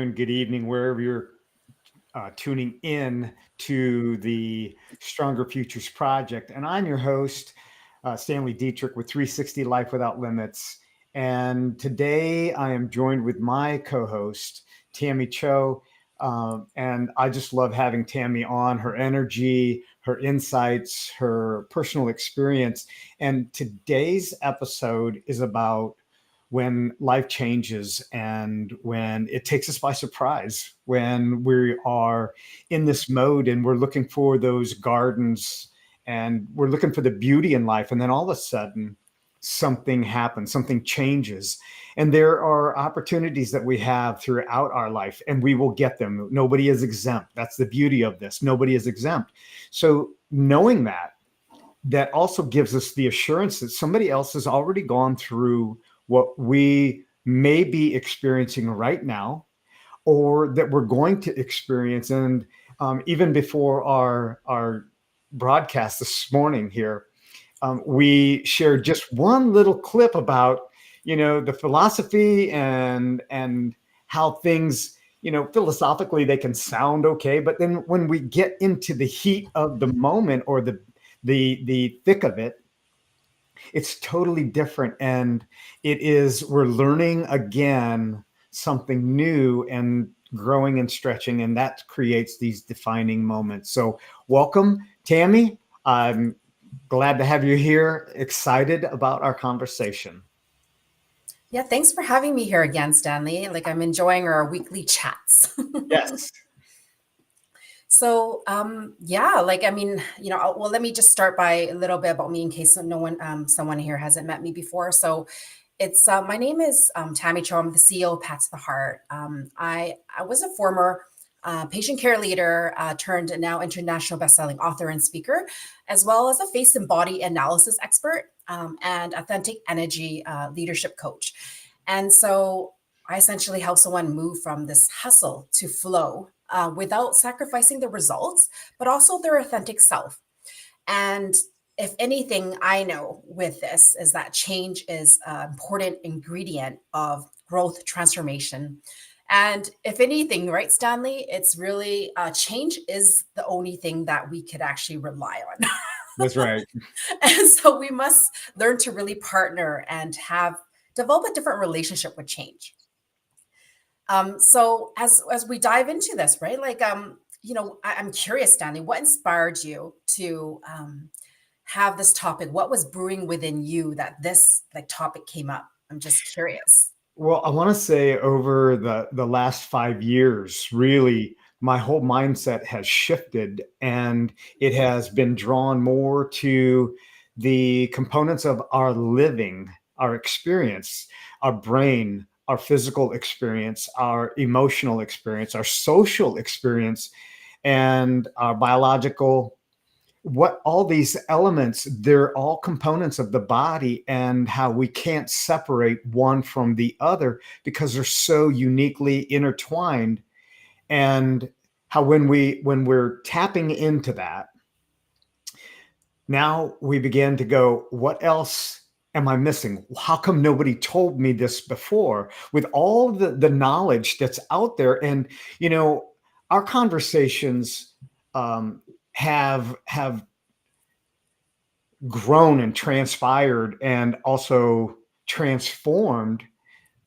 morning, good evening, wherever you're tuning in to the Stronger Futures Project. And I'm your host, Stanley Dietrich with 360 Life Without Limits. And today I am joined with my co host, Tammy Cho. And I just love having Tammy on, her energy, her insights, her personal experience. And today's episode is about when life changes and when it takes us by surprise, when we are in this mode and we're looking for those gardens and we're looking for the beauty in life. And then all of a sudden, something happens, something changes. And there are opportunities that we have throughout our life, and we will get them. Nobody is exempt. That's the beauty of this. Nobody is exempt. So knowing that also gives us the assurance that somebody else has already gone through what we may be experiencing right now, or that we're going to experience. And even before our broadcast this morning here, we shared just one little clip about, the philosophy and how things, philosophically they can sound okay, but then when we get into the heat of the moment or the thick of it, it's totally different. And we're learning again something new and growing and stretching, and that creates these defining moments. So welcome, Tammy. I'm glad to have you here. Excited about our conversation. Yeah, thanks for having me here again, Stanley. Like I'm enjoying our weekly chats. Yes. So, yeah, like I mean, well, let me just start by a little bit about me in case someone here hasn't met me before. So, it's my name is Tammy Cho. I'm the CEO of Pats the Heart. I was a former patient care leader, turned now international bestselling author and speaker, as well as a face and body analysis expert and authentic energy leadership coach. And so I essentially help someone move from this hustle to flow without sacrificing the results, but also their authentic self. And if anything, I know with this is that change is an important ingredient of growth transformation. And if anything, right, Stanley, it's really change is the only thing that we could actually rely on. That's right. And so we must learn to really partner and develop a different relationship with change. So as we dive into this, right? Like I'm curious, Stanley, what inspired you to have this topic? What was brewing within you that this like topic came up? I'm just curious. Well, I want to say over the last 5 years, really, my whole mindset has shifted, and it has been drawn more to the components of our living, our experience, our brain, our physical experience, our emotional experience, our social experience, and our biological, what all these elements, they're all components of the body, and how we can't separate one from the other because they're so uniquely intertwined. And how when we're tapping into that, now we begin to go, what else am I missing? How come nobody told me this before, with all the knowledge that's out there? And our conversations have grown and transpired and also transformed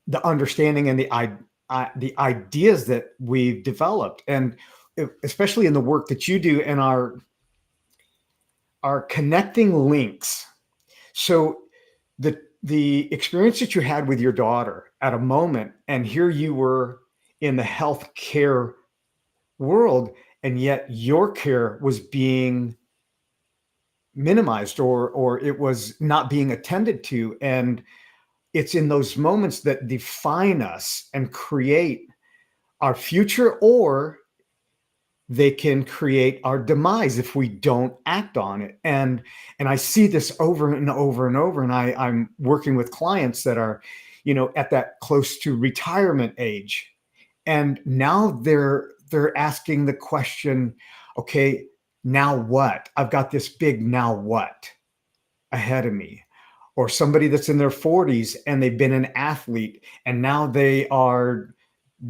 the understanding and the ideas that we've developed, and especially in the work that you do and our connecting links. So the experience that you had with your daughter at a moment, and here you were in the healthcare world, and yet your care was being minimized, or it was not being attended to. And it's in those moments that define us and create our future, or they can create our demise if we don't act on it. And I see this over and over and over. And I'm working with clients that are, at that close to retirement age. And now they're asking the question, okay, now what? I've got this big now what ahead of me. Or somebody that's in their 40s and they've been an athlete, and now they are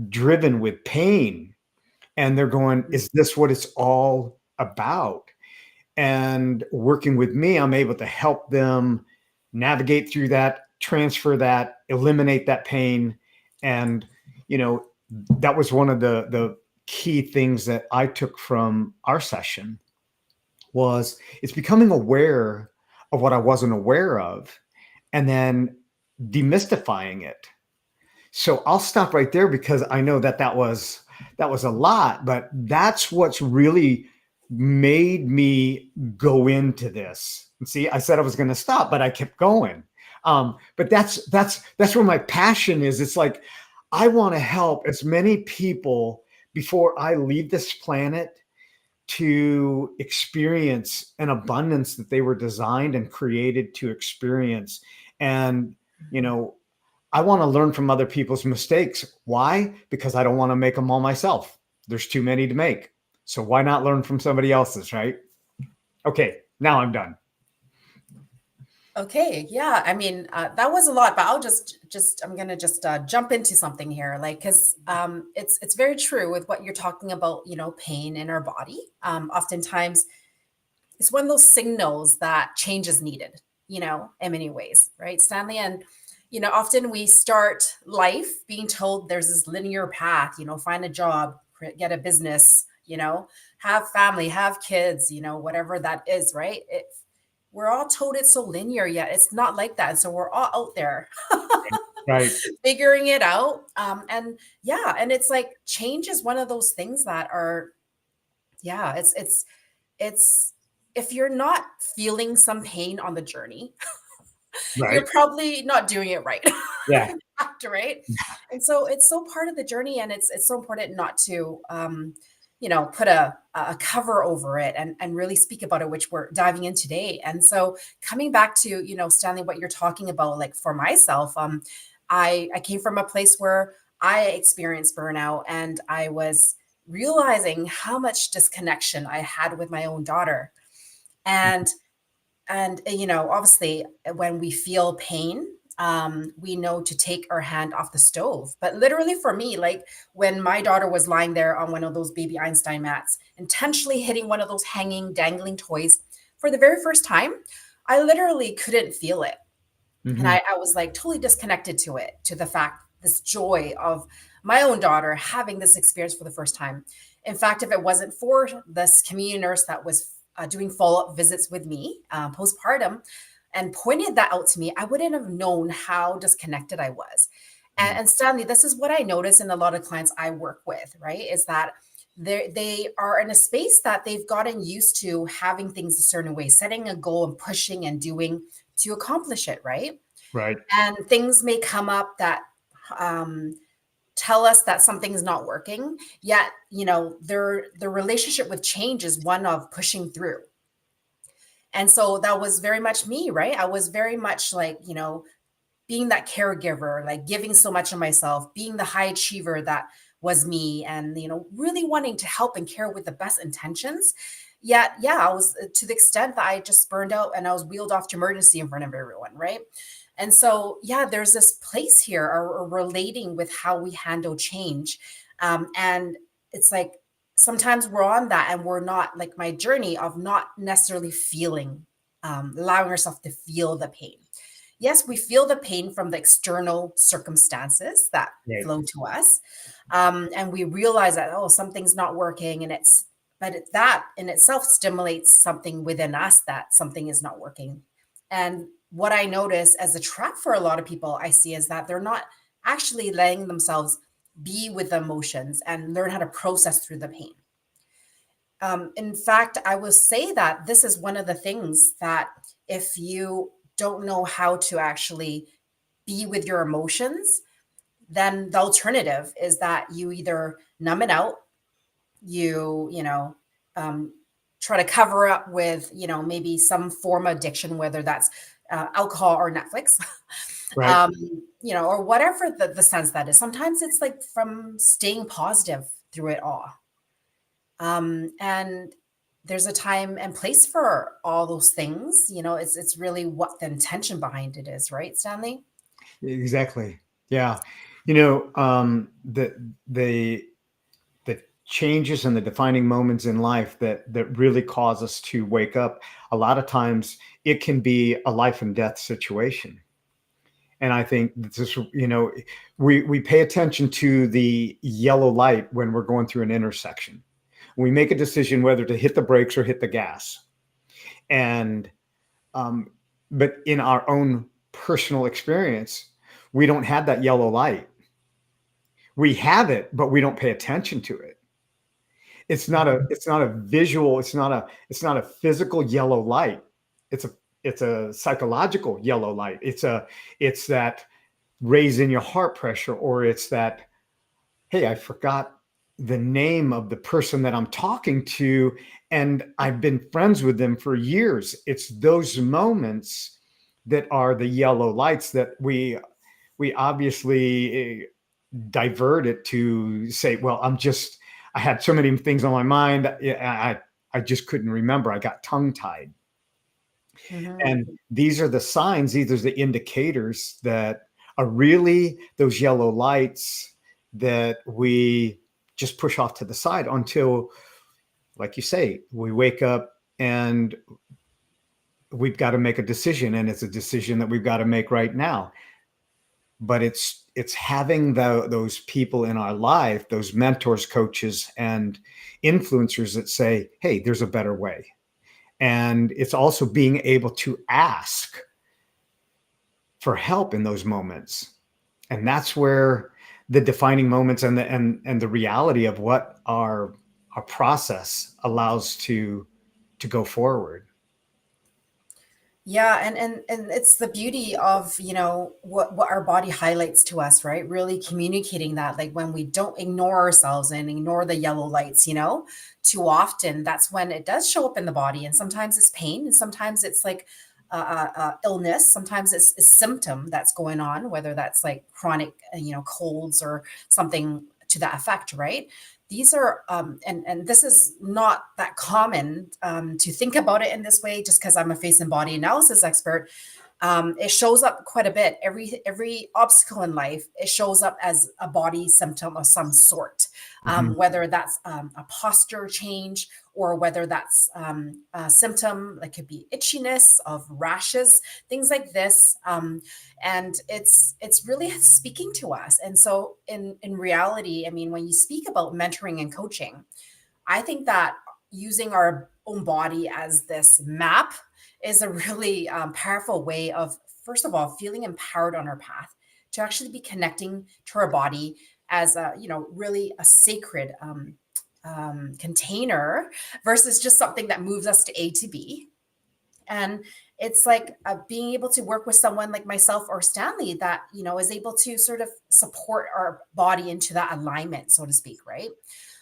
driven with pain, and they're going, is this what it's all about? And working with me, I'm able to help them navigate through that, transfer that, eliminate that pain. And, you know, that was one of the key things that I took from our session was it's becoming aware of what I wasn't aware of and then demystifying it. So I'll stop right there because I know that that was a lot, but that's what's really made me go into this. And see, I said I was going to stop, but I kept going. But that's where my passion is. It's like I want to help as many people before I leave this planet to experience an abundance that they were designed and created to experience. And you know, I want to learn from other people's mistakes. Why? Because I don't want to make them all myself. There's too many to make. So why not learn from somebody else's, right? Okay, now I'm done. Okay, yeah. I mean, that was a lot, but I'll I'm gonna just jump into something here, like, because it's very true with what you're talking about. You know, pain in our body. Oftentimes, it's one of those signals that change is needed. You know, in many ways, right, Stanley? And you know, often we start life being told there's this linear path. You know, find a job, get a business. You know, have family, have kids. You know, whatever that is, right? We're all told it's so linear, yet it's not like that. And so we're all out there Right. figuring it out. And yeah, and it's like change is one of those things that are, yeah, it's if you're not feeling some pain on the journey, Right. you're probably not doing it right. Yeah. Right. And so it's so part of the journey, and it's so important not to you know, put a cover over it and really speak about it, which we're diving in today. And so coming back to, you know, Stanley, what you're talking about, like for myself, I came from a place where I experienced burnout, and I was realizing how much disconnection I had with my own daughter. And you know, obviously when we feel pain, we know to take our hand off the stove. But literally for me, like when my daughter was lying there on one of those baby Einstein mats, intentionally hitting one of those hanging dangling toys for the very first time, I literally couldn't feel it. And Mm-hmm. I was like totally disconnected to it, to the fact, this joy of my own daughter having this experience for the first time. In fact, if it wasn't for this community nurse that was doing follow-up visits with me postpartum and pointed that out to me, I wouldn't have known how disconnected I was. And Stanley, this is what I notice in a lot of clients I work with, right? Is that they are in a space that they've gotten used to having things a certain way, setting a goal and pushing and doing to accomplish it, right? Right. And things may come up that um, tell us that something's not working. Yet, you know, their relationship with change is one of pushing through. And so that was very much me, right? I was very much like, you know, being that caregiver, like giving so much of myself, being the high achiever that was me, and, you know, really wanting to help and care with the best intentions. Yet, yeah, I was to the extent that I just burned out and I was wheeled off to emergency in front of everyone, right? And so, yeah, there's this place here, or relating with how we handle change. And it's like sometimes we're on that and we're not, like my journey of not necessarily feeling, allowing ourselves to feel the pain. Yes, we feel the pain from the external circumstances that Right. flow to us. And we realize that, oh, something's not working. And that in itself stimulates something within us that something is not working. And what I notice as a trap for a lot of people I see is that they're not actually letting themselves be with the emotions and learn how to process through the pain. In fact, I will say that this is one of the things that if you don't know how to actually be with your emotions, then the alternative is that you either numb it out, you know, um, try to cover up with, you know, maybe some form of addiction, whether that's alcohol or Netflix, Right. um, you know, or whatever the sense that is. Sometimes it's like from staying positive through it all. And there's a time and place for all those things. You know, it's really what the intention behind it is, right, Stanley? Exactly. Yeah. You know, the changes and the defining moments in life that really cause us to wake up. A lot of times, it can be a life and death situation. And I think this is, we pay attention to the yellow light when we're going through an intersection. We make a decision whether to hit the brakes or hit the gas. And um, but in our own personal experience, we don't have that yellow light. We have it, but we don't pay attention to it. It's not a visual, it's not a physical yellow light. It's a psychological yellow light. It's that raise in your heart pressure, or it's that, hey, I forgot the name of the person that I'm talking to, and I've been friends with them for years. It's those moments that are the yellow lights that we obviously divert it to say, well, I had so many things on my mind. I just couldn't remember. I got tongue tied. Mhm. And these are the signs, these are the indicators that are really those yellow lights that we just push off to the side until, like you say, we wake up and we've got to make a decision. And it's a decision that we've got to make right now. But it's having those people in our life, those mentors, coaches, and influencers that say, hey, there's a better way. And it's also being able to ask for help in those moments. And that's where the defining moments and the reality of what our process allows to go forward. Yeah, and it's the beauty of, what our body highlights to us, right? Really communicating that, like when we don't ignore ourselves and ignore the yellow lights, too often, that's when it does show up in the body. And sometimes it's pain, and sometimes it's like illness, sometimes it's a symptom that's going on, whether that's like chronic, colds or something to that effect, right? These are and this is not that common to think about it in this way, just because I'm a face and body analysis expert. It shows up quite a bit. Every obstacle in life, it shows up as a body symptom of some sort, Mhm. whether that's a posture change, or whether that's a symptom that could be itchiness of rashes, things like this. And it's really speaking to us. And so in reality, I mean, when you speak about mentoring and coaching, I think that using our own body as this map is a really powerful way of, first of all, feeling empowered on our path to actually be connecting to our body as a, really a sacred container versus just something that moves us to A to B. And it's like being able to work with someone like myself or Stanley that, is able to sort of support our body into that alignment, so to speak, right?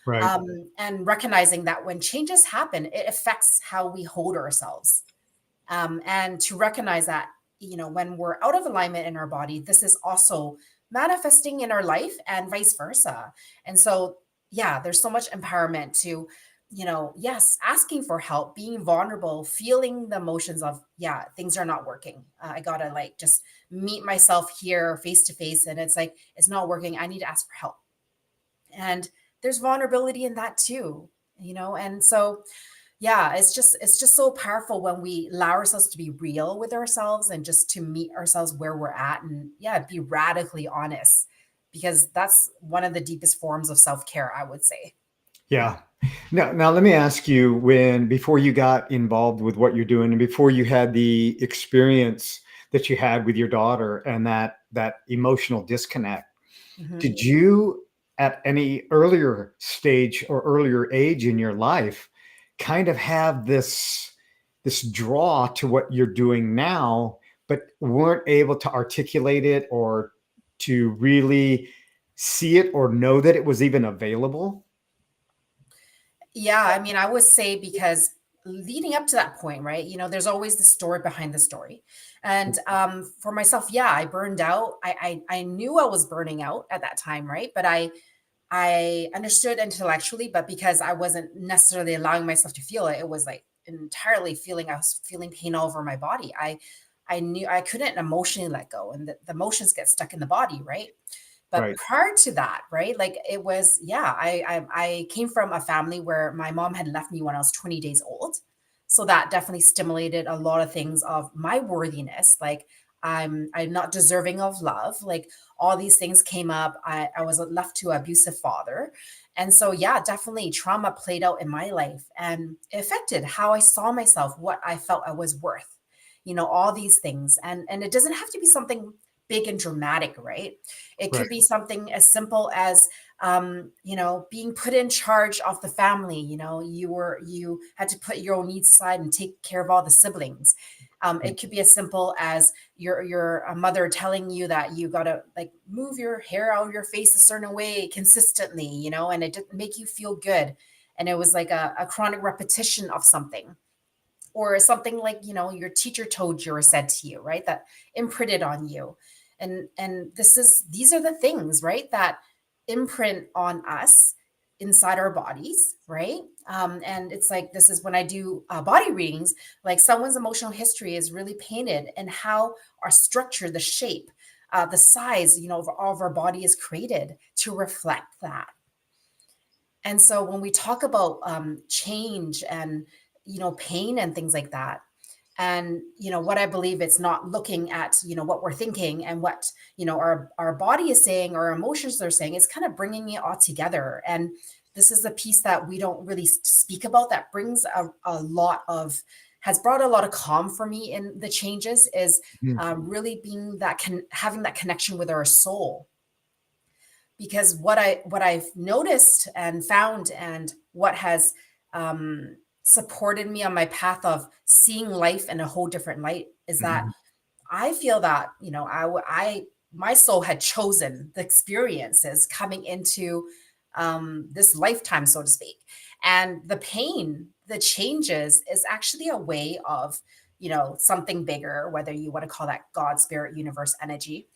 Right. And recognizing that when changes happen, it affects how we hold ourselves. And to recognize that, when we're out of alignment in our body, this is also manifesting in our life and vice versa. And so, yeah, there's so much empowerment to, yes, asking for help, being vulnerable, feeling the emotions of, yeah, things are not working. I gotta like just meet myself here face to face. And it's like, it's not working. I need to ask for help. And there's vulnerability in that too, and so yeah, it's just so powerful when we allow ourselves to be real with ourselves and just to meet ourselves where we're at, and yeah, be radically honest, because that's one of the deepest forms of self-care, I would say. Yeah. Now let me ask you, when before you got involved with what you're doing and before you had the experience that you had with your daughter and that emotional disconnect, Mhm. did you at any earlier stage or earlier age in your life kind of have this draw to what you're doing now, but weren't able to articulate it or to really see it or know that it was even available? Yeah, I mean, I would say because leading up to that point, right? There's always the story behind the story. And for myself, yeah, I burned out. I knew I was burning out at that time, right? But I understood intellectually, but because I wasn't necessarily allowing myself to feel it, it was like entirely feeling, I was feeling pain all over my body. I knew I couldn't emotionally let go, and the emotions get stuck in the body, right? But Right. prior to that, right, like it was, yeah, I came from a family where my mom had left me when I was 20 days old. So that definitely stimulated a lot of things of my worthiness. Like I'm not deserving of love. Like all these things came up. I was left to an abusive father. And so yeah, definitely trauma played out in my life and it affected how I saw myself, what I felt I was worth, all these things. And it doesn't have to be something big and dramatic, right? It could Right. be something as simple as being put in charge of the family. You had to put your own needs aside and take care of all the siblings. It could be as simple as your mother telling you that you gotta like move your hair out of your face a certain way consistently, and it didn't make you feel good. And it was like a chronic repetition of something, or something like your teacher told you or said to you, right, that imprinted on you. And these are the things, right, that imprint on us inside our bodies, right. And it's like, this is when I do body readings, like someone's emotional history is really painted and how our structure, the shape, the size, of our body is created to reflect that. And so when we talk about change and pain and things like that, and what I believe, it's not looking at what we're thinking and what our body is saying, our emotions are saying. It's kind of bringing it all together. And this is the piece that we don't really speak about, that brings a lot of, has brought a lot of calm for me in the changes, is Mhm. really being that having that connection with our soul. Because what I've noticed and found, and what has supported me on my path of seeing life in a whole different light, is that Mhm. I feel that my soul had chosen the experiences coming into this lifetime, so to speak. And the pain, the changes, is actually a way of something bigger, whether you want to call that God, spirit, universe, energy,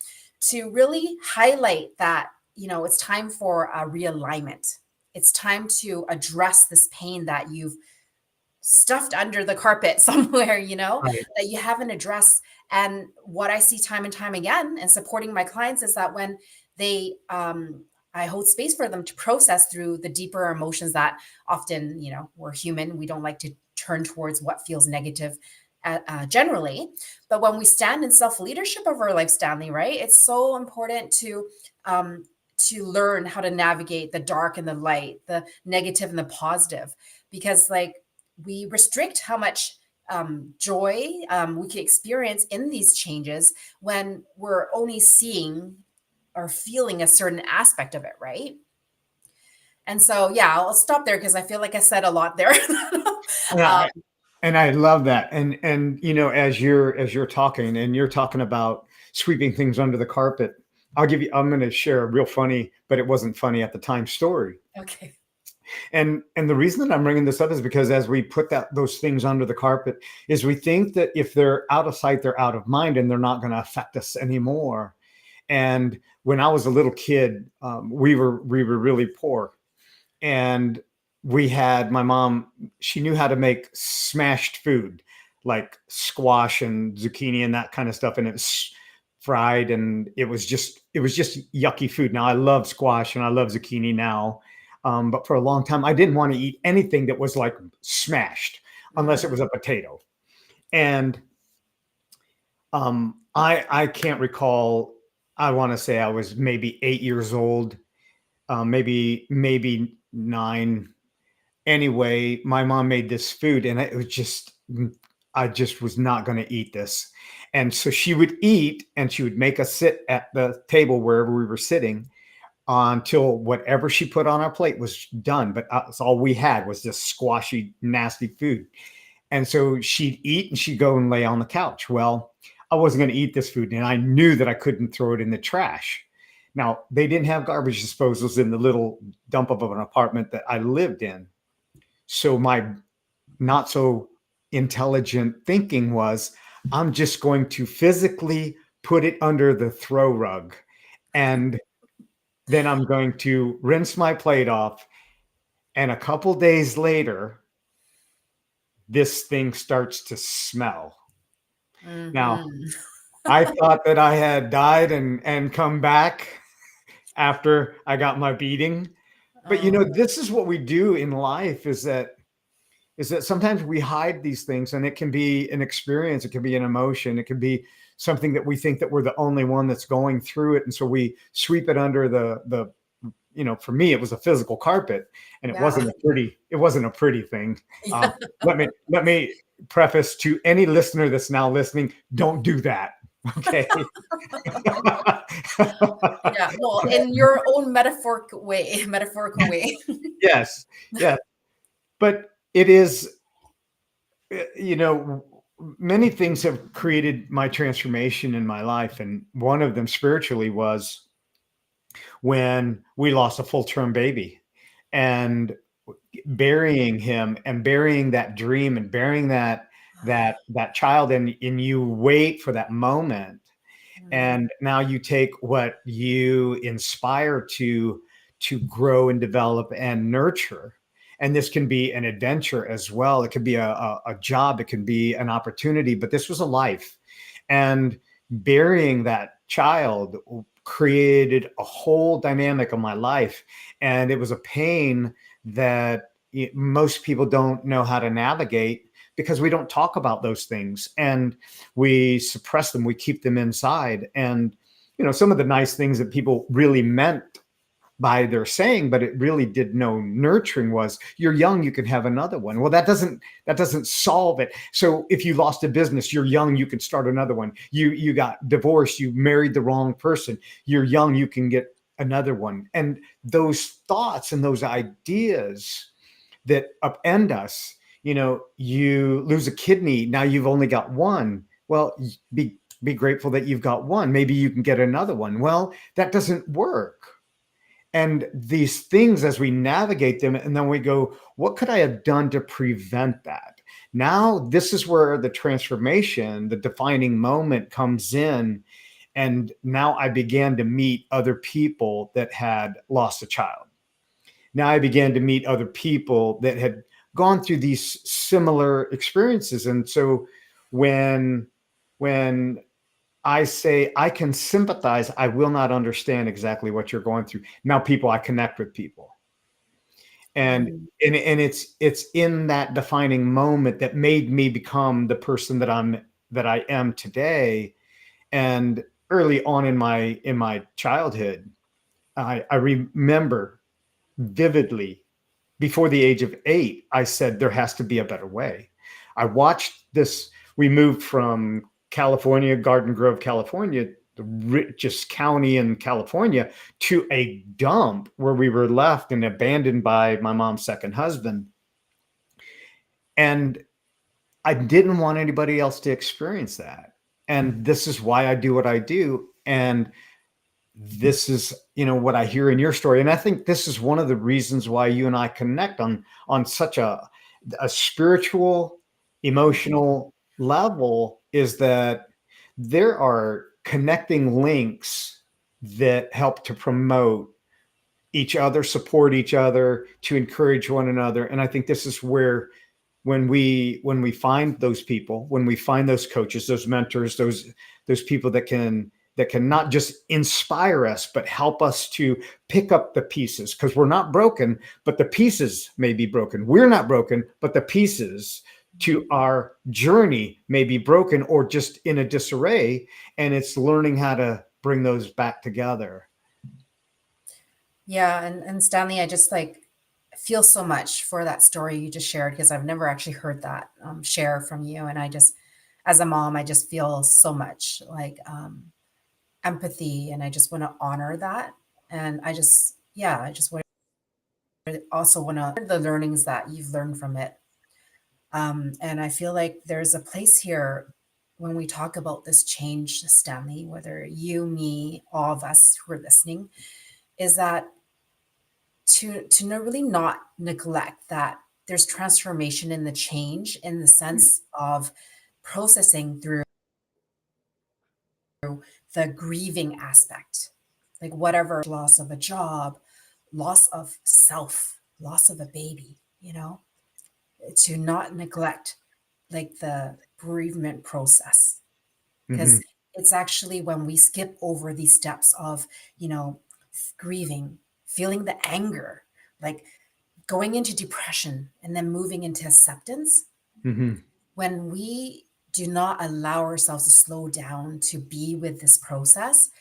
to really highlight that it's time for a realignment. It's time to address this pain that you've stuffed under the carpet somewhere, Right. that you haven't addressed. And what I see time and time again and supporting my clients is that when they, I hold space for them to process through the deeper emotions that often, we're human. We don't like to turn towards what feels negative generally. But when we stand in self leadership of our life, Stanley, right? It's so important to learn how to navigate the dark and the light, the negative and the positive, because like we restrict how much joy we can experience in these changes when we're only seeing or feeling a certain aspect of it, right? And so, yeah, I'll stop there because I feel like I said a lot there. Yeah, um, and I love that. And as you're talking and you're talking about sweeping things under the carpet, I'm going to share a real funny, but it wasn't funny at the time, story. okay. And the reason that I'm bringing this up is because as we put those things under the carpet, is we think that if they're out of sight, they're out of mind, and they're not going to affect us anymore. And when I was a little kid, we were really poor, and we had my mom. She knew how to make smashed food, like squash and zucchini and that kind of stuff, and it was fried, and it was just yucky food. Now I love squash and I love zucchini now, but for a long time I didn't want to eat anything that was like smashed, unless it was Mhm. a potato. And I can't recall. I want to say I was maybe 8 years old, maybe nine. Anyway, my mom made this food, and it was just I just was not going to eat this. And so she would eat, and she would make us sit at the table wherever we were sitting until whatever she put on our plate was done. But that's all we had was this squashy, nasty food. And so she'd eat and she'd go and lay on the couch. Well, I wasn't going to eat this food, and I knew that I couldn't throw it in the trash. Now, they didn't have garbage disposals in the little dump of an apartment that I lived in. So my not so intelligent thinking was, I'm just going to physically put it under the throw rug. And then I'm going to rinse my plate off. And a couple days later, this thing starts to smell. Now, Mhm. I thought that I had died and come back. after I got my beating. But Oh, this is what we do in life, is that sometimes we hide these things, and it can be an experience, it can be an emotion, it can be something that we think that we're the only one that's going through it, and so we sweep it under the for me it was a physical carpet, and it yeah. wasn't a pretty thing. Yeah. Let me preface to any listener that's now listening, don't do that. Okay. Yeah. Well, in your own metaphorical way. Yes, yes, but it is, you know, many things have created my transformation in my life. And one of them spiritually was when we lost a full term baby, and burying him and burying that dream and burying that child. And you wait for that moment. Mm, And now you take what you inspire to grow and develop and nurture. And this can be an adventure as well. It could be a job, it can be an opportunity, but this was a life. And burying that child created a whole dynamic of my life. And it was a pain that most people don't know how to navigate, because we don't talk about those things, and we suppress them, we keep them inside. And some of the nice things that people really meant by their saying, but it really did no nurturing, was, you're young, you can have another one. Well, that doesn't solve it. So if you lost a business, you're young, you can start another one. You got divorced, you married the wrong person, you're young, you can get another one. And those thoughts and those ideas that upend us. You lose a kidney, now you've only got one. Well, be grateful that you've got one. Maybe you can get another one. Well, that doesn't work. And these things, as we navigate them, and then we go, what could I have done to prevent that? Now, this is where the transformation, the defining moment comes in. And now I began to meet other people that had lost a child. Now I began to meet other people that had gone through these similar experiences. And so when when I say I can sympathize, I will not understand exactly what you're going through. Now I connect with people. And mm, and it's in that defining moment that made me become the person that I am today. And early on in my childhood, I remember vividly, before the age of 8, I said, there has to be a better way. I watched this. We moved from California, Garden Grove, California, the richest county in California, to a dump where we were left and abandoned by my mom's second husband. And I didn't want anybody else to experience that. And this is why I do what I do. And this is what I hear in your story. And I think this is one of the reasons why you and I connect on such a spiritual, emotional level, is that there are connecting links that help to promote each other, support each other, to encourage one another. And I think this is where, when we find those people, when we find those coaches, those mentors, those people that can not just inspire us, but help us to pick up the pieces, because we're not broken, but the pieces may be broken. We're not broken, but the pieces to our journey may be broken or just in a disarray. And it's learning how to bring those back together. yeah. And Stanley, I just like feel so much for that story you just shared, because I've never actually heard that share from you. And I just, as a mom, I just feel so much like empathy, and I just want to honor that. And I just, yeah, I just want also want to the learnings that you've learned from it. And I feel like there's a place here when we talk about this change, Stanley, whether you, me, all of us who are listening, is that really not neglect that there's transformation in the change, in the sense of processing through the grieving aspect, like whatever loss of a job, loss of self, loss of a baby, to not neglect like the bereavement process, because Mhm. it's actually when we skip over these steps of, you know, grieving, feeling the anger, like going into depression and then moving into acceptance. Hmm. When we do not allow ourselves to slow down to be with this process,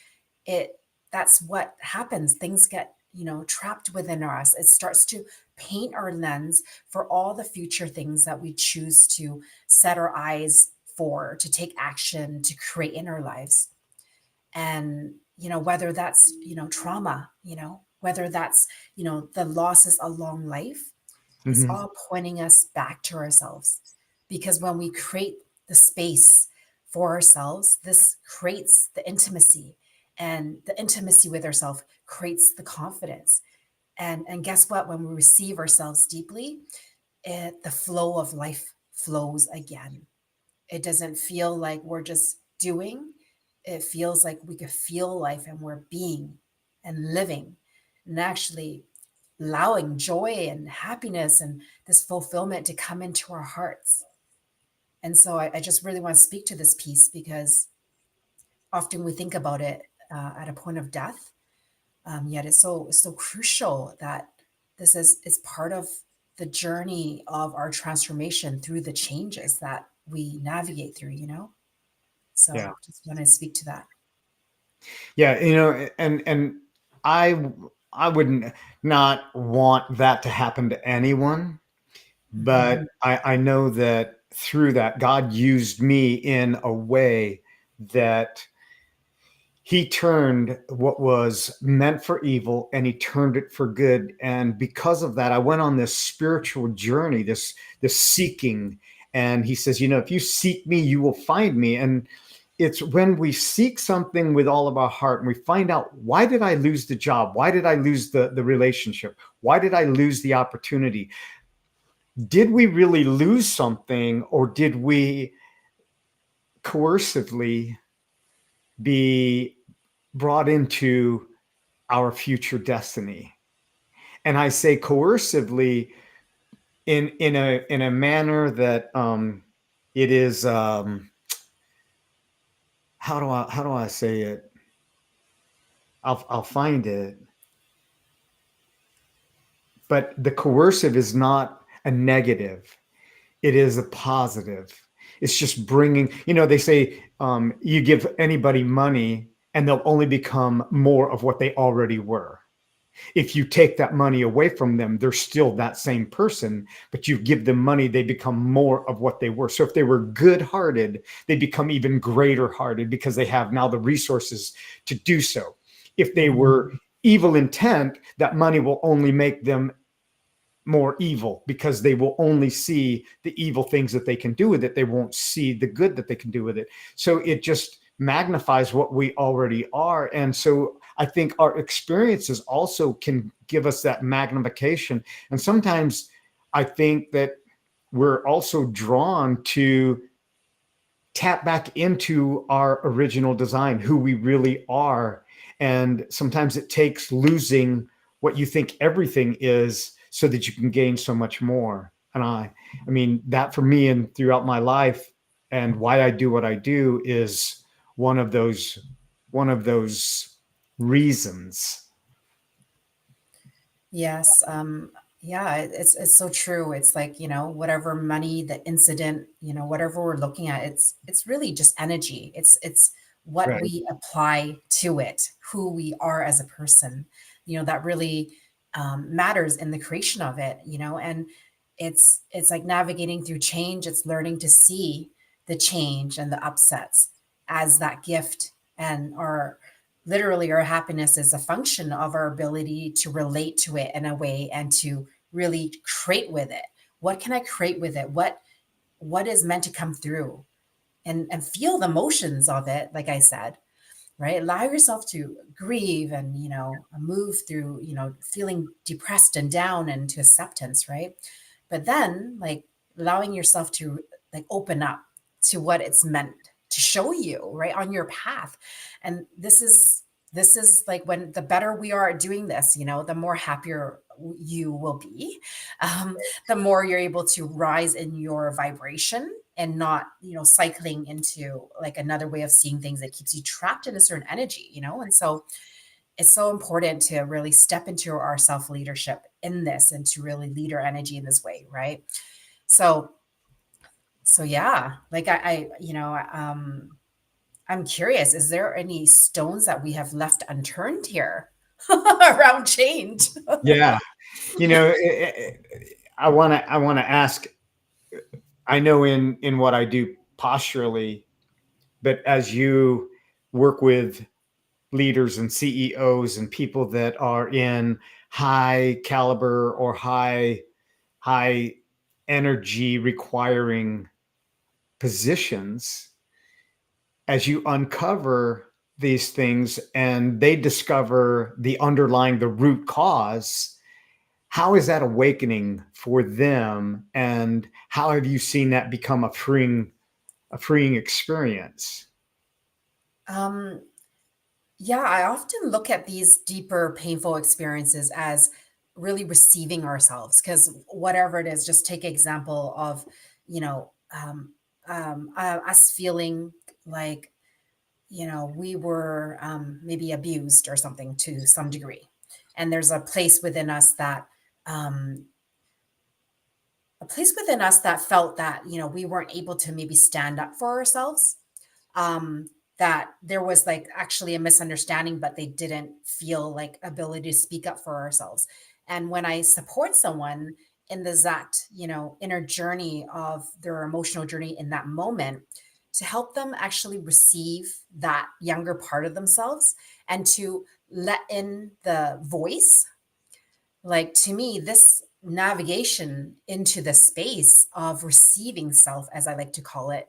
it that's what happens. Things get, trapped within us. It starts to paint our lens for all the future things that we choose to set our eyes for, to take action, to create in our lives. And whether that's trauma, whether that's the losses along life, it's Hmm. all pointing us back to ourselves. Because when we create the space for ourselves, this creates the intimacy, and the intimacy with ourselves creates the confidence. And guess what? When we receive ourselves deeply, the flow of life flows again. It doesn't feel like we're just doing. It feels like we could feel life and we're being and living, and actually allowing joy and happiness and this fulfillment to come into our hearts. And so I just really want to speak to this piece, because often we think about it at a point of death. Yet it's so crucial that this is part of the journey of our transformation through the changes that we navigate through. Yeah. So just want to speak to that. Yeah. And I I wouldn't not want that to happen to anyone, but Mhm. I know that through that, God used me in a way that he turned what was meant for evil and he turned it for good. And because of that, I went on this spiritual journey, this seeking. And he says, if you seek me, you will find me. And it's when we seek something with all of our heart and we find out, why did I lose the job? Why did I lose the relationship? Why did I lose the opportunity? Did we really lose something, or did we coercively be brought into our future destiny? And I say coercively in a manner that it is how do I say it? I'll find it. But the coercive is not a negative, it is a positive. It's just bringing, they say you give anybody money and they'll only become more of what they already were. If you take that money away from them, they're still that same person, but you give them money, they become more of what they were. So if they were good hearted, they become even greater hearted because they have now the resources to do so. If they were evil intent, that money will only make them more evil because they will only see the evil things that they can do with it. They won't see the good that they can do with it. So it just magnifies what we already are. And so I think our experiences also can give us that magnification. And sometimes I think that we're also drawn to tap back into our original design, who we really are. And sometimes it takes losing what you think everything is so that you can gain so much more. And I mean, that for me and throughout my life and why I do what I do is one of those, one of those reasons. Yes. Yeah, it's so true. It's like, whatever money, the incident, whatever we're looking at, it's really just energy. It's what Right. we apply to it, who we are as a person, that really matters in the creation of it, and it's like navigating through change. It's learning to see the change and the upsets as that gift, and our literally our happiness is a function of our ability to relate to it in a way and to really create with it. What can I create with it? What is meant to come through, and feel the emotions of it, like I said, right? Allow yourself to grieve and, move through, feeling depressed and down, and to acceptance, right? But then, like, allowing yourself to, like, open up to what it's meant to show you, right, on your path. And this is like, when the better we are at doing this, the more happier you will be, um, the more you're able to rise in your vibration, and not, cycling into like another way of seeing things that keeps you trapped in a certain energy. And so it's so important to really step into our self leadership in this and to really lead our energy in this way, right? So, so yeah, like I'm curious, is there any stones that we have left unturned here around change? Yeah. You know, I want to ask, I know in what I do posturally, but as you work with leaders and CEOs and people that are in high caliber or high energy requiring positions, as you uncover these things and they discover the underlying, the root cause, how is that awakening for them, and how have you seen that become a freeing experience? Um, yeah, I often look at these deeper, painful experiences as really receiving ourselves. Because whatever it is, just take example of, you know, us feeling like, we were maybe abused or something to some degree, and there's um, a place within us that felt that we weren't able to maybe stand up for ourselves, um, that there was like actually a misunderstanding, but they didn't feel like ability to speak up for ourselves. And when I support someone in the exact, inner journey of their emotional journey in that moment, to help them actually receive that younger part of themselves and to let in the voice, like to me, this navigation into the space of receiving self, as I like to call it,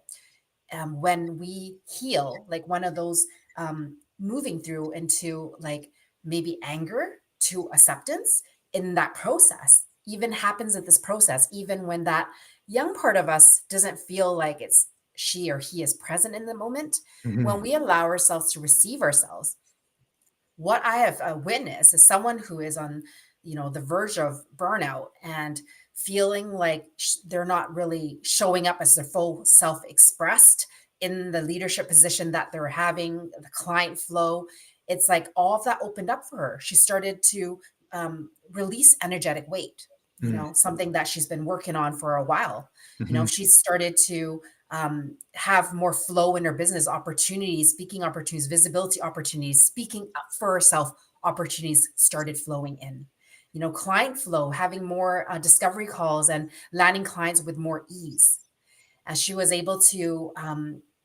when we heal, like one of those moving through into like maybe anger to acceptance in that process, even happens at this process, even when that young part of us doesn't feel like it's she or he is present in the moment. When Mhm. we allow ourselves to receive ourselves, what I have witnessed is someone who is on, the verge of burnout and feeling like they're not really showing up as their full self expressed in the leadership position that they're having, the client flow. It's like all of that opened up for her. She started to release energetic weight, Mhm. something that she's been working on for a while. Mhm. She started to have more flow in her business opportunities, speaking opportunities, visibility opportunities, speaking up for herself opportunities started flowing in. Client flow, having more discovery calls and landing clients with more ease. As she was able to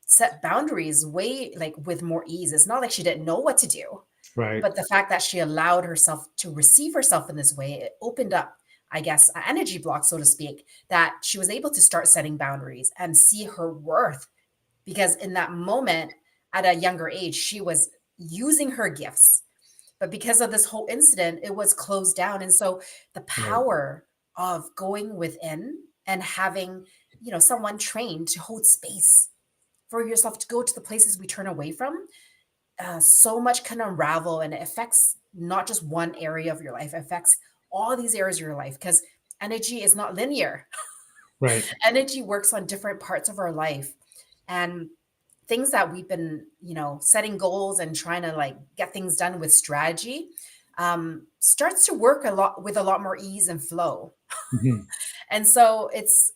set boundaries way like with more ease. It's not like she didn't know what to do, Right. but the fact that she allowed herself to receive herself in this way, it opened up, I guess, an energy block, so to speak, that she was able to start setting boundaries and see her worth. Because in that moment, at a younger age, she was using her gifts. But because of this whole incident, it was closed down. And so the Right. power of going within and having, someone trained to hold space for yourself to go to the places we turn away from, so much can unravel, and it affects not just one area of your life, it affects all these areas of your life because energy is not linear. Right. Energy works on different parts of our life. And things that we've been, setting goals and trying to like get things done with strategy, starts to work a lot with a lot more ease and flow. Mhm. And so it's,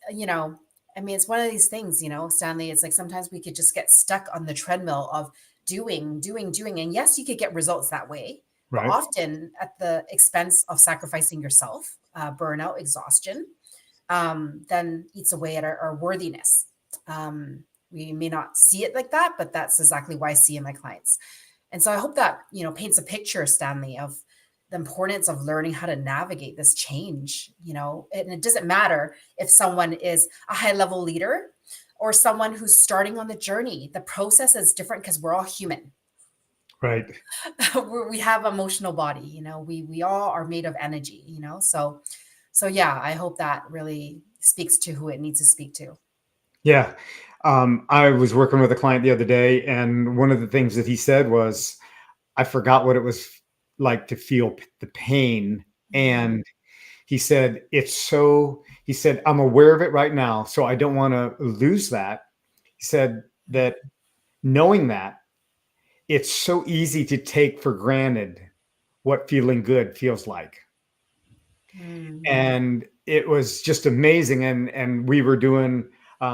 I mean, it's one of these things, Stanley, it's like sometimes we could just get stuck on the treadmill of doing, doing, doing. And yes, you could get results that way, but Right. often at the expense of sacrificing yourself, burnout, exhaustion, then eats away at our worthiness. We may not see it like that, but that's exactly why I see in my clients. And so I hope that, paints a picture, Stanley, of the importance of learning how to navigate this change, and it doesn't matter if someone is a high level leader or someone who's starting on the journey. The process is different because we're all human. Right. We have emotional body, we all are made of energy, so yeah, I hope that really speaks to who it needs to speak to. Yeah. I was working with a client the other day, and one of the things that he said was, I forgot what it was like to feel the pain. Mm, And he said, he said, I'm aware of it right now, so I don't want to lose that. He said that knowing that, it's so easy to take for granted what feeling good feels like. Mm. And it was just amazing. And we were doing,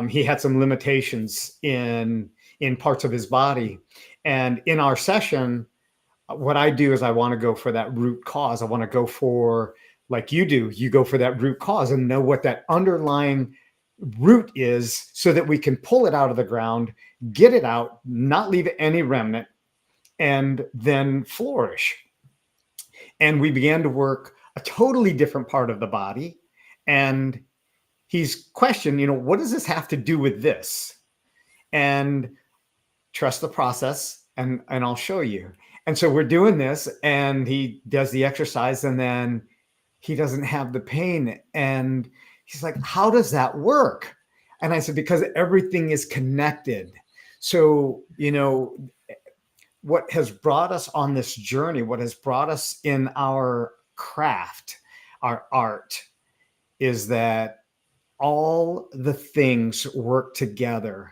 he had some limitations in parts of his body. And in our session, what I do is I want to go for that root cause. I want to go for, like you do, you go for that root cause and know what that underlying root is so that we can pull it out of the ground, get it out, not leave any remnant, and then flourish. And we began to work a totally different part of the body. And he's questioned, what does this have to do with this? And trust the process, and I'll show you. And so we're doing this, and he does the exercise, and then he doesn't have the pain. And he's like, how does that work? And I said, because everything is connected. So, what has brought us on this journey, what has brought us in our craft, our art, is that all the things work together.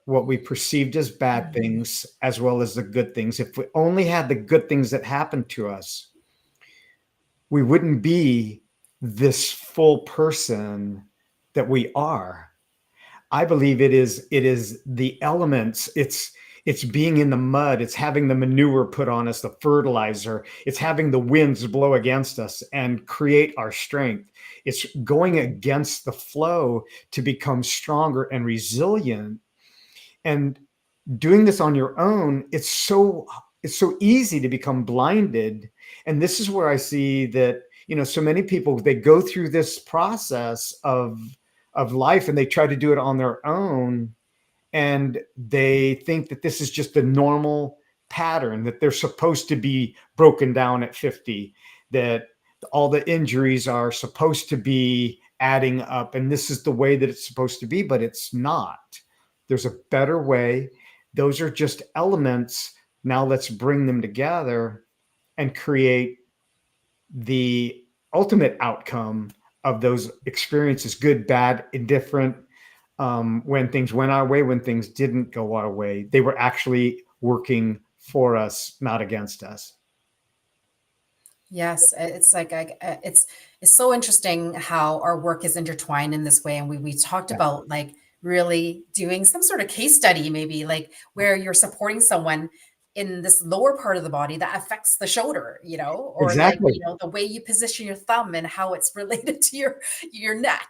What we perceived as bad Mhm. things, as well as the good things. If we only had the good things that happened to us, we wouldn't be this full person that we are. I believe it is the elements. It's being in the mud. It's having the manure put on us, the fertilizer. It's having the winds blow against us and create our strength. It's going against the flow to become stronger and resilient. And doing this on your own, it's so easy to become blinded. And this is where I see that, so many people, they go through this process of life and they try to do it on their own, and they think that this is just a normal pattern, that they're supposed to be broken down at 50, that all the injuries are supposed to be adding up, and this is the way that it's supposed to be, but it's not. There's a better way. Those are just elements. Now let's bring them together and create the ultimate outcome of those experiences, good, bad, indifferent. When things went our way, when things didn't go our way, they were actually working for us, not against us. Yes, it's like it's so interesting how our work is intertwined in this way, and we talked Yeah, about like really doing some sort of case study, maybe like where you're supporting someone in this lower part of the body that affects the shoulder, or like exactly. the way you position your thumb and how it's related to your neck,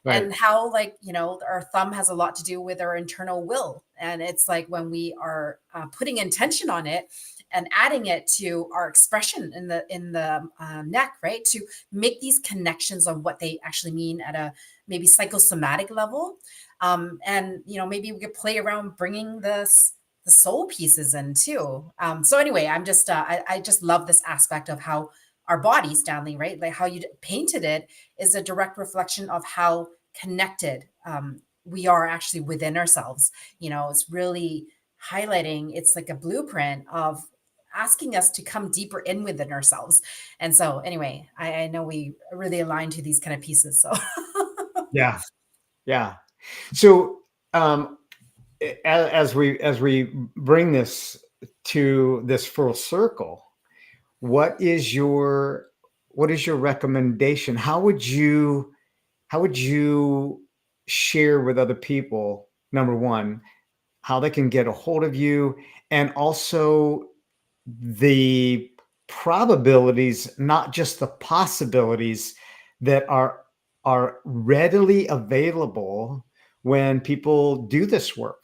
Right. and how like our thumb has a lot to do with our internal will, and it's like when we are putting intention on it and adding it to our expression in the neck, right? To make these connections on what they actually mean at a maybe psychosomatic level, and maybe we could play around bringing the soul pieces in too. So anyway, I just love this aspect of how our body, Stanley, right? Like how you painted it is a direct reflection of how connected we are actually within ourselves. It's really highlighting. It's like a blueprint of asking us to come deeper in within ourselves. And so anyway, I know we really align to these kind of pieces. So Yeah. Yeah. So, as we bring this to this full circle, what is your what is your recommendation? How would you share with other people, number one, how they can get a hold of you, and also the probabilities, not just the possibilities, that are readily available when people do this work?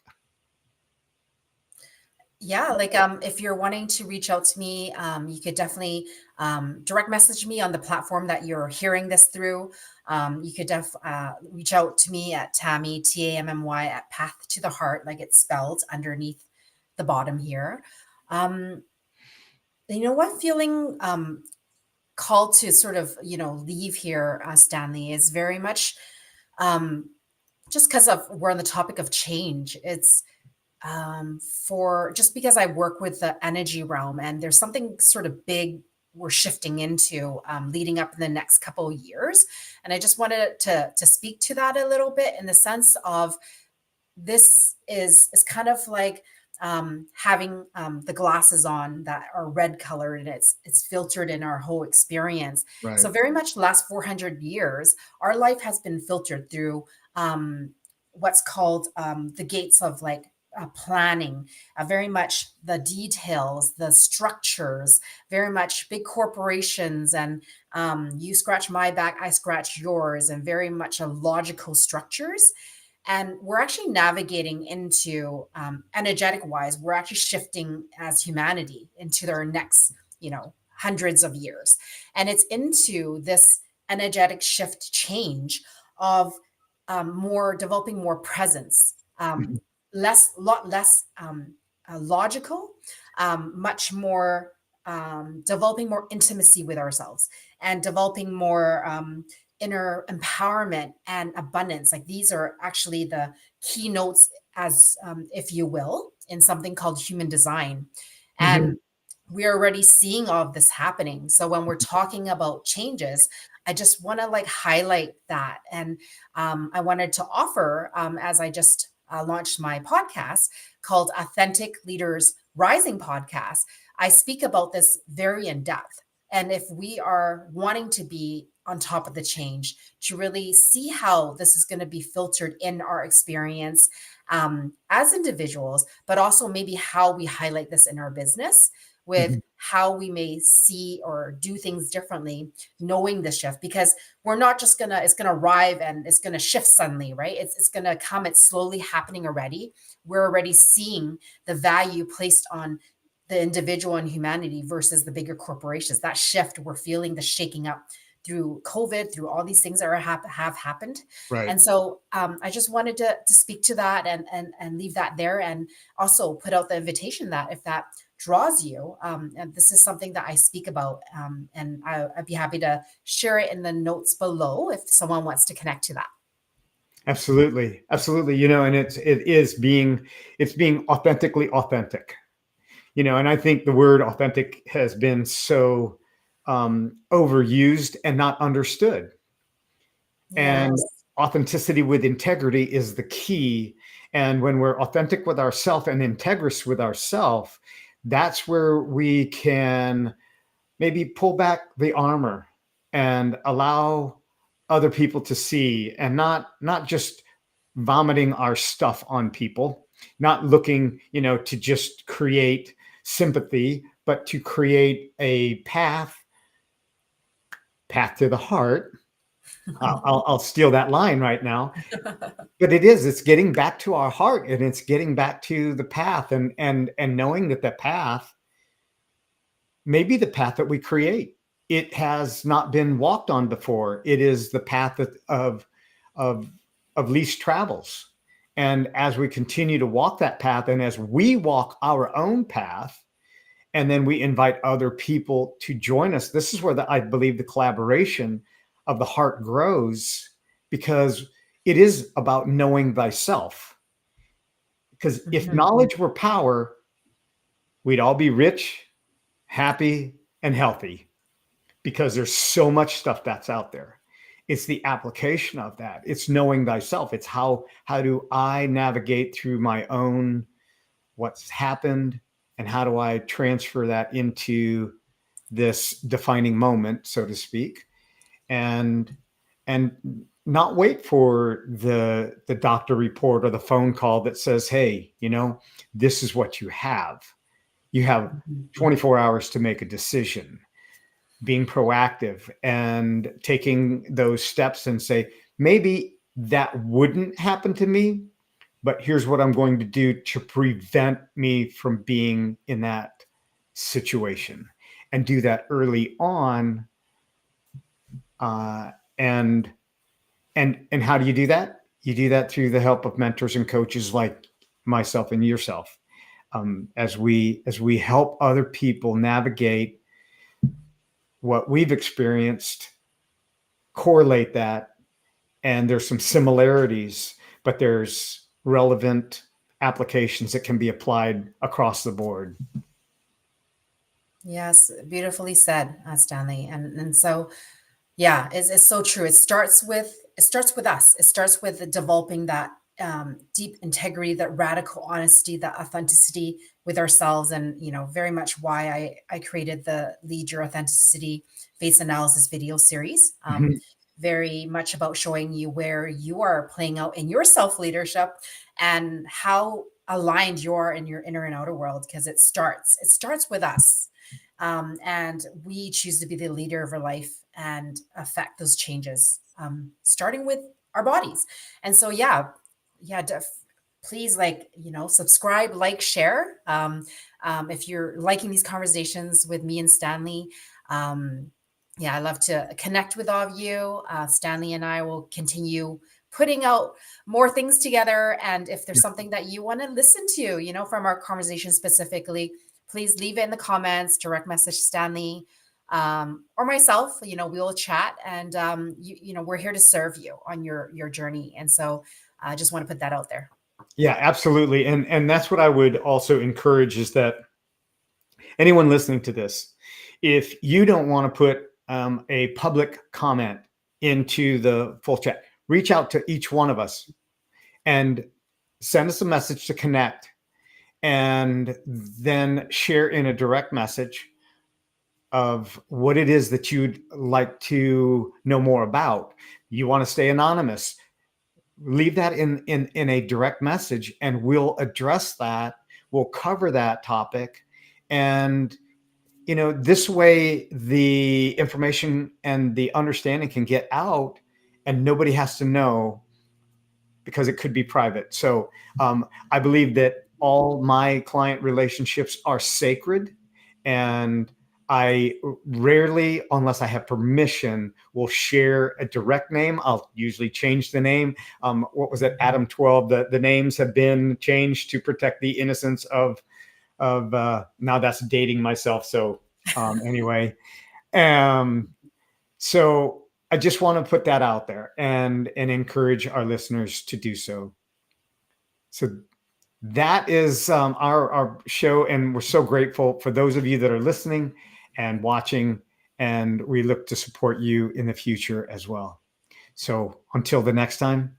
yeah, like if you're wanting to reach out to me, you could definitely direct message me on the platform that you're hearing this through. You could reach out to me at Tammy, Tammy at Path to the Heart, like it's spelled underneath the bottom here. Um, you know what? Feeling called to sort of, leave here, Stanley, is very much um, just because of we're on the topic of change. It's for just because I work with the energy realm and there's something sort of big we're shifting into leading up in the next couple of years. And I just wanted to speak to that a little bit in the sense of this is kind of like having the glasses on that are red colored, and it's filtered in our whole experience. Right. So very much the last 400 years, our life has been filtered through what's called the gates of like planning, very much the details, the structures, very much big corporations, and you scratch my back, I scratch yours, and very much a logical structures. And we're actually navigating into energetic wise, we're actually shifting as humanity into their next, hundreds of years. And it's into this energetic shift change of more developing more presence, Mhm. lot less logical, much more developing more intimacy with ourselves, and developing more inner empowerment and abundance. Like these are actually the keynotes, as if you will, in something called human design. Mhm. And we're already seeing all of this happening. So when we're talking about changes, I just want to like highlight that. And I wanted to offer, as I just launched my podcast called Authentic Leaders Rising Podcast, I speak about this very in depth. And if we are wanting to be on top of the change, to really see how this is going to be filtered in our experience as individuals, but also maybe how we highlight this in our business, with Mhm. how we may see or do things differently, knowing the shift, because we're not just gonna, it's gonna arrive and it's gonna shift suddenly, right? It's gonna come, it's slowly happening already. We're already seeing the value placed on the individual and humanity versus the bigger corporations. That shift, we're feeling the shaking up through COVID, through all these things that have happened. Right. And so I just wanted to speak to that, and leave that there, and also put out the invitation that if that draws you, and this is something that I speak about, and I'd be happy to share it in the notes below if someone wants to connect to that. Absolutely. Absolutely. And it's being authentically authentic. And I think the word authentic has been so overused and not understood. And Yes. authenticity with integrity is the key. And when we're authentic with ourselves and integrous with ourselves, that's where we can maybe pull back the armor and allow other people to see, and not just vomiting our stuff on people, not looking, to just create sympathy, but to create a path to the heart. I'll steal that line right now, but it's getting back to our heart, and it's getting back to the path, and knowing that the path may be the path that we create. It has not been walked on before. It is the path of of least travels. And as we continue to walk that path, and as we walk our own path, and then we invite other people to join us, this is where I believe the collaboration of the heart grows, because it is about knowing thyself. Because if Mhm. knowledge were power, we'd all be rich, happy, and healthy, because there's so much stuff that's out there. It's the application of that. It's knowing thyself. It's how do I navigate through my own what's happened, and how do I transfer that into this defining moment, so to speak, and and not wait for the doctor report or the phone call that says, hey, this is what you have. You have Mhm. 24 hours to make a decision. Being proactive and taking those steps and say, maybe that wouldn't happen to me, but here's what I'm going to do to prevent me from being in that situation, and do that early on. And how do you do that? You do that through the help of mentors and coaches like myself and yourself, as we help other people navigate what we've experienced, correlate that, and there's some similarities, but there's relevant applications that can be applied across the board. Yes, beautifully said, Stanley. And so yeah, it's so true. It starts with us. It starts with developing that deep integrity, that radical honesty, that authenticity with ourselves. And, very much why I created the Lead Your Authenticity Face Analysis video series. Mhm. Very much about showing you where you are playing out in your self leadership and how aligned you are in your inner and outer world, because it starts with us. And we choose to be the leader of our life and affect those changes, starting with our bodies. And so, yeah, please, subscribe, like, share. If you're liking these conversations with me and Stanley, yeah, I love to connect with all of you. Stanley and I will continue putting out more things together. And if there's something that you want to listen to, from our conversation specifically, please leave it in the comments, direct message Stanley, or myself. We will chat, and we're here to serve you on your journey. And so I just want to put that out there. Yeah, absolutely. And that's what I would also encourage, is that anyone listening to this, if you don't want to put a public comment into the full chat, reach out to each one of us and send us a message to connect, and then share in a direct message of what it is that you'd like to know more about. You want to stay anonymous, leave that in a direct message, and we'll address that. We'll cover that topic. And this way the information and the understanding can get out, and nobody has to know, because it could be private. So I believe that all my client relationships are sacred, and I rarely, unless I have permission, will share a direct name. I'll usually change the name. What was it, Adam 12? The names have been changed to protect the innocence of now that's dating myself. So anyway, so I just want to put that out there and encourage our listeners to do so. So that is our show, and we're so grateful for those of you that are listening and watching, and we look to support you in the future as well. So until the next time,